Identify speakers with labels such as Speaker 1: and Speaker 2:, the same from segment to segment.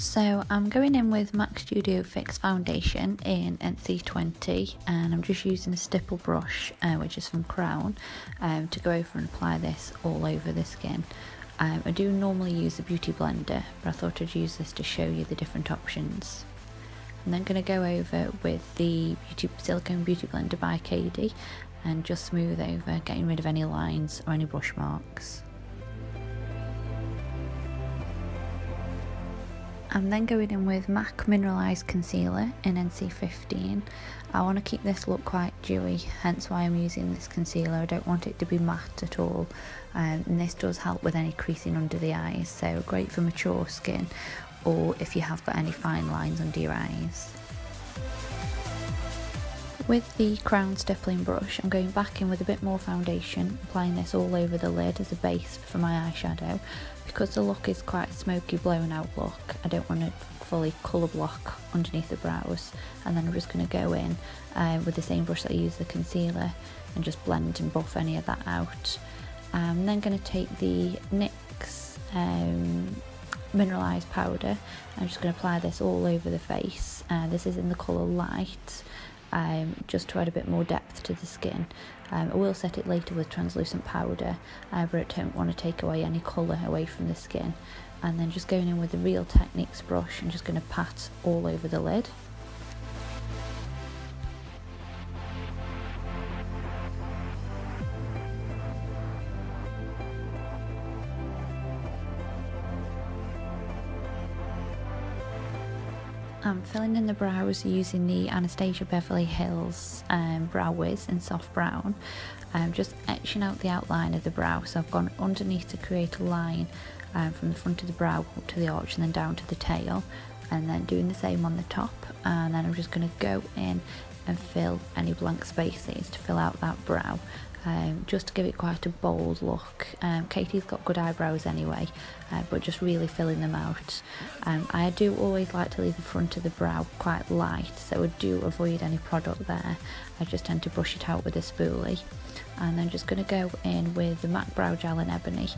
Speaker 1: So I'm going in with MAC Studio Fix Foundation in NC20, and I'm just using a stipple brush, which is from Crown, to go over and apply this all over the skin. I do normally use a beauty blender, but I thought I'd use this to show you the different options. I'm then going to go over with the Silicone Beauty Blender by Katie and just smooth over, getting rid of any lines or any brush marks. I'm then going in with MAC Mineralise Concealer in NC15. I want to keep this look quite dewy, hence why I'm using this concealer. I don't want it to be matte at all, and this does help with any creasing under the eyes, so great for mature skin or if you have got any fine lines under your eyes. With the Crown stippling brush, I'm going back in with a bit more foundation, applying this all over the lid as a base for my eyeshadow. Because the look is quite a smoky, blown out look, I don't want to fully colour block underneath the brows, and then I'm just going to go in with the same brush that I used the concealer and just blend and buff any of that out. I'm then going to take the NYX Mineralise powder. I'm just going to apply this all over the face. This is in the colour Light. Just to add a bit more depth to the skin. I will set it later with translucent powder, but I don't want to take away any colour away from the skin. And then just going in with the Real Techniques brush and just going to pat all over the lid. I'm filling in the brows using the Anastasia Beverly Hills Brow Whiz in soft brown. I'm just etching out the outline of the brow, so I've gone underneath to create a line from the front of the brow up to the arch and then down to the tail, and then doing the same on the top. And then I'm just going to go in and fill any blank spaces to fill out that brow. Just to give it quite a bold look. Katie's got good eyebrows anyway, but just really filling them out. I do always like to leave the front of the brow quite light, so I do avoid any product there. I just tend to brush it out with a spoolie. And then just going to go in with the MAC Brow Gel in Ebony,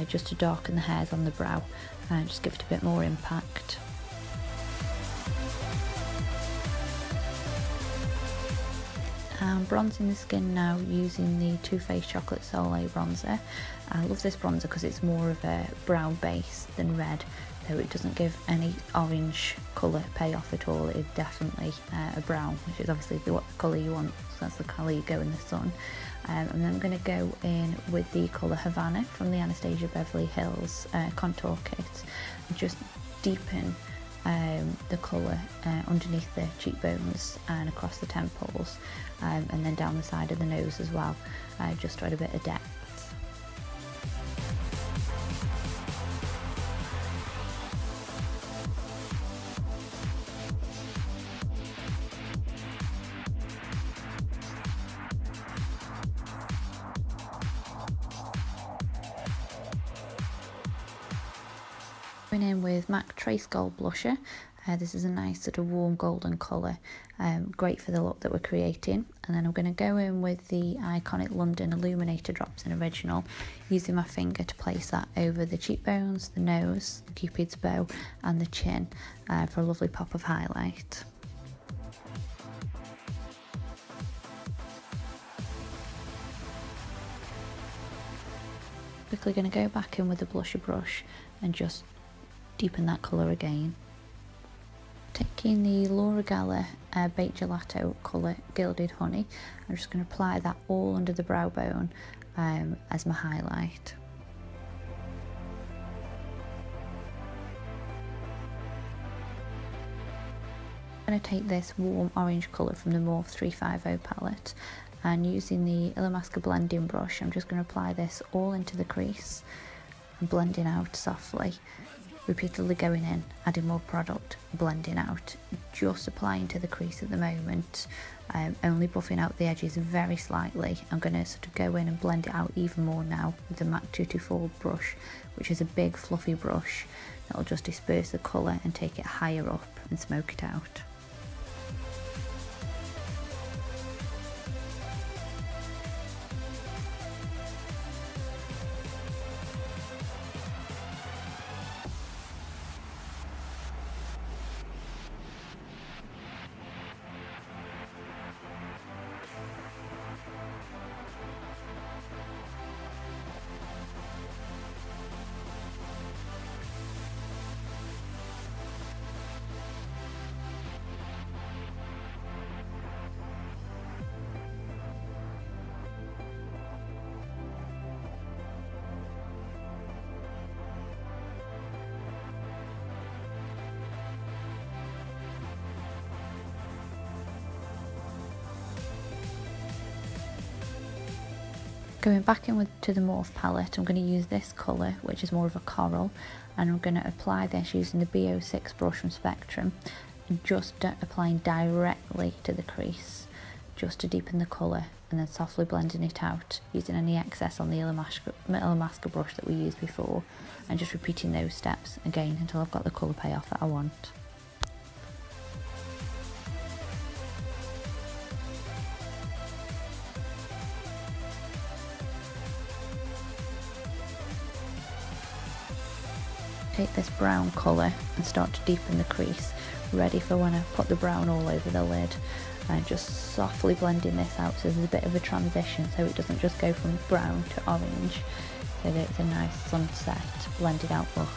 Speaker 1: just to darken the hairs on the brow and just give it a bit more impact. I'm bronzing the skin now using the Too Faced Chocolate Solait bronzer. I love this bronzer because it's more of a brown base than red, though it doesn't give any orange colour payoff at all. It's definitely a brown, which is obviously what the colour you want, so that's the colour you go in the sun. And then I'm going to go in with the colour Havana from the Anastasia Beverly Hills contour kit and just deepen the colour underneath the cheekbones and across the temples, and then down the side of the nose as well, just to add a bit of depth. Going in with MAC Trace Gold Blusher. This is a nice sort of warm golden colour, great for the look that we're creating. And then I'm going to go in with the iconic London Illuminator Drops in Original, using my finger to place that over the cheekbones, the nose, the cupid's bow and the chin for a lovely pop of highlight. Quickly going to go back in with the blusher brush and just deepen that colour again. Taking the Laura Geller Baked Gelato colour Gilded Honey, I'm just going to apply that all under the brow bone as my highlight. I'm going to take this warm orange colour from the Morphe 350 palette, and using the Illamasqua blending brush, I'm just going to apply this all into the crease and blending out softly. Repeatedly going in, adding more product, blending out, just applying to the crease at the moment, only buffing out the edges very slightly. I'm going to sort of go in and blend it out even more now with the MAC 224 brush, which is a big fluffy brush that will just disperse the colour and take it higher up and smoke it out. Going back in to the Morph palette, I'm going to use this colour, which is more of a coral, and I'm going to apply this using the B06 brush from Spectrum, and just applying directly to the crease, just to deepen the colour, and then softly blending it out using any excess on the Illamasqua brush that we used before, and just repeating those steps again until I've got the colour payoff that I want. Take this brown colour and start to deepen the crease, ready for when I put the brown all over the lid, and just softly blending this out so there's a bit of a transition so it doesn't just go from brown to orange, so that it's a nice sunset blended out look.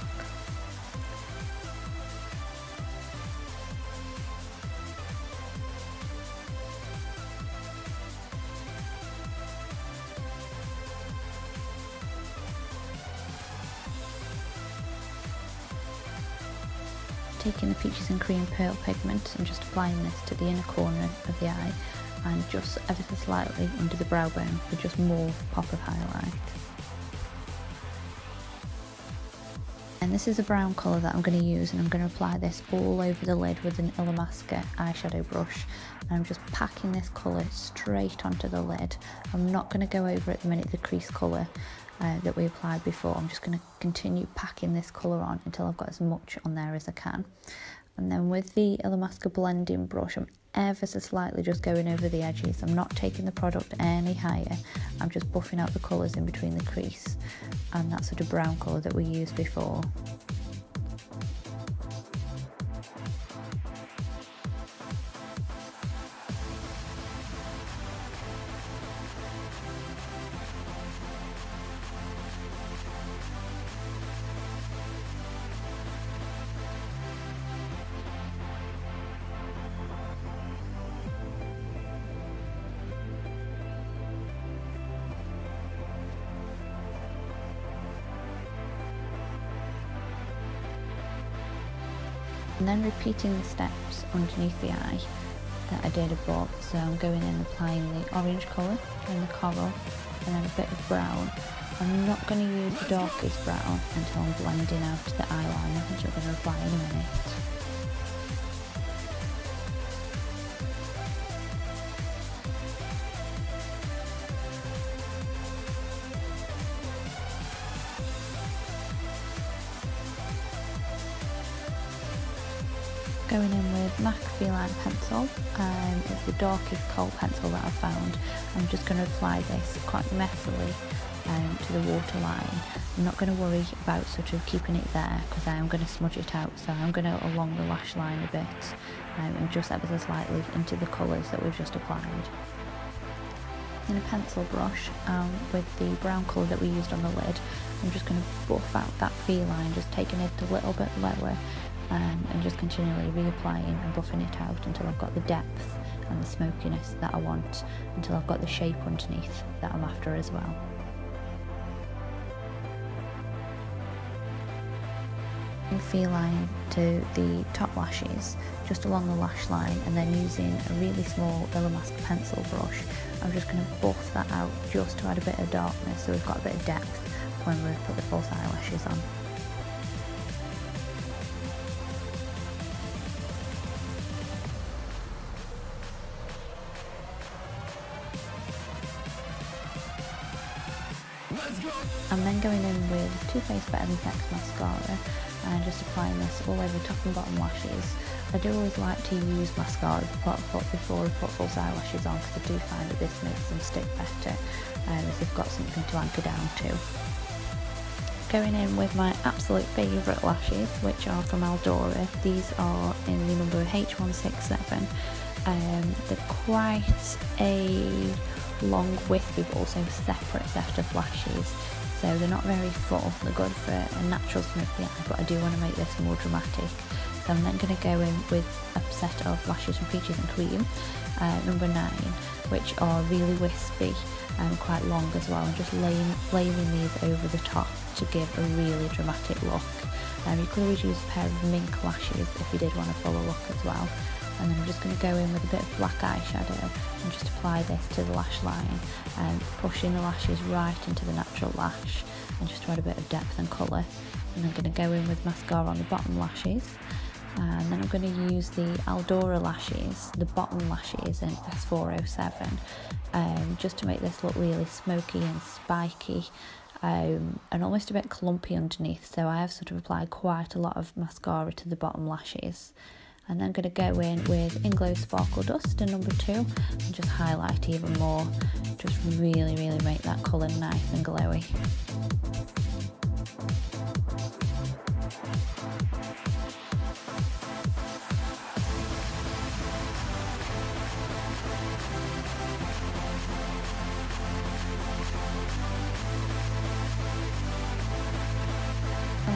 Speaker 1: Taking the Peaches and Cream Pearl pigment and just applying this to the inner corner of the eye and just ever so slightly under the brow bone for just more pop of highlight. And this is a brown colour that I'm going to use, and I'm going to apply this all over the lid with an Illamasqua eyeshadow brush. And I'm just packing this colour straight onto the lid. I'm not going to go over at the minute the crease colour that we applied before. I'm just going to continue packing this colour on until I've got as much on there as I can. And then with the Illamasqua blending brush, I'm ever so slightly just going over the edges. I'm not taking the product any higher. I'm just buffing out the colours in between the crease and that sort of brown colour that we used before. And then repeating the steps underneath the eye that I did above. So I'm going in applying the orange colour and the coral and then a bit of brown. I'm not going to use the darkest brown until I'm blending out the eyeliner, which I'm going to apply in a minute. Going in with MAC Feline Pencil, it's the darkest kohl pencil that I've found. I'm just going to apply this quite messily to the waterline. I'm not going to worry about sort of keeping it there because I am going to smudge it out, so I'm going to along the lash line a bit and just ever so slightly into the colours that we've just applied. In a pencil brush with the brown colour that we used on the lid, I'm just going to buff out that feline, just taking it a little bit lower and just continually reapplying and buffing it out until I've got the depth and the smokiness that I want, until I've got the shape underneath that I'm after as well. Feline to the top lashes, just along the lash line, and then using a really small Illamasqua pencil brush, I'm just going to buff that out just to add a bit of darkness so we've got a bit of depth when we put the false eyelashes on. I'm then going in with Too Faced Better Than Sex mascara and just applying this all over top and bottom lashes. I do always like to use mascara before I put false eyelashes on because I do find that this makes them stick better as they've got something to anchor down to. Going in with my absolute favourite lashes, which are from Aldora. These are in the number H167. They're quite a long width but also separate set of lashes, so they're not very full. They're good for a natural smoky eye, but I do want to make this more dramatic. So I'm then going to go in with a set of lashes from Peaches and Cream, number 9, which are really wispy and quite long as well, and just layering these over the top to give a really dramatic look. You could always use a pair of mink lashes if you did want a fuller look as well. and then I'm just going to go in with a bit of black eyeshadow and just apply this to the lash line, pushing the lashes right into the natural lash and just to add a bit of depth and colour. And I'm going to go in with mascara on the bottom lashes, and then I'm going to use the Aldora lashes, the bottom lashes in S407, just to make this look really smoky and spiky, and almost a bit clumpy underneath. So I have sort of applied quite a lot of mascara to the bottom lashes. And then I'm going to go in with Inglow Sparkle Dust in number 2 and just highlight even more, just really make that colour nice and glowy.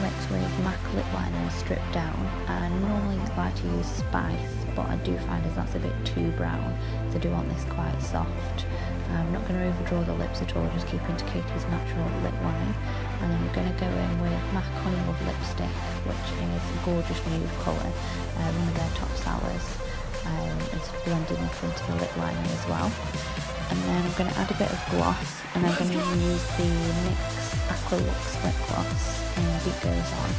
Speaker 1: Lips with MAC lip liner stripped down. I normally like to use Spice, but I do find as that's a bit too brown, so I do want this quite soft. I'm not going to overdraw the lips at all, just keeping to Katie's natural lip line. And then we're going to go in with MAC Honey Love lipstick, which is a gorgeous nude colour, one of their top sellers. It's blending this into the lip lining as well. And then I'm going to add a bit of gloss, and I'm going to use the NYX Aqua lip gloss, and it goes on.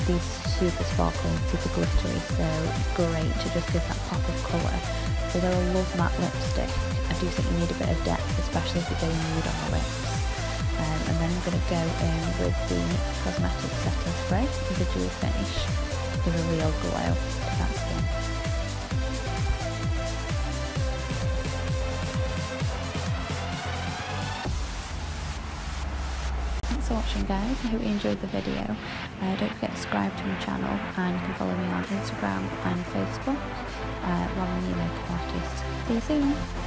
Speaker 1: These are super sparkling, super glittery, so great to just give that pop of colour. So they're a Love Matte lipstick. I do think you need a bit of depth, especially if you're going nude on the lips. And then I'm going to go in with the NYX Cosmetics Setting Spray with a dewy finish to give a real glow to that skin. Thanks for watching, guys. I hope you enjoyed the video. Don't forget to subscribe to my channel, and you can follow me on Instagram and Facebook, Warm Brown Makeup Artist. See you soon.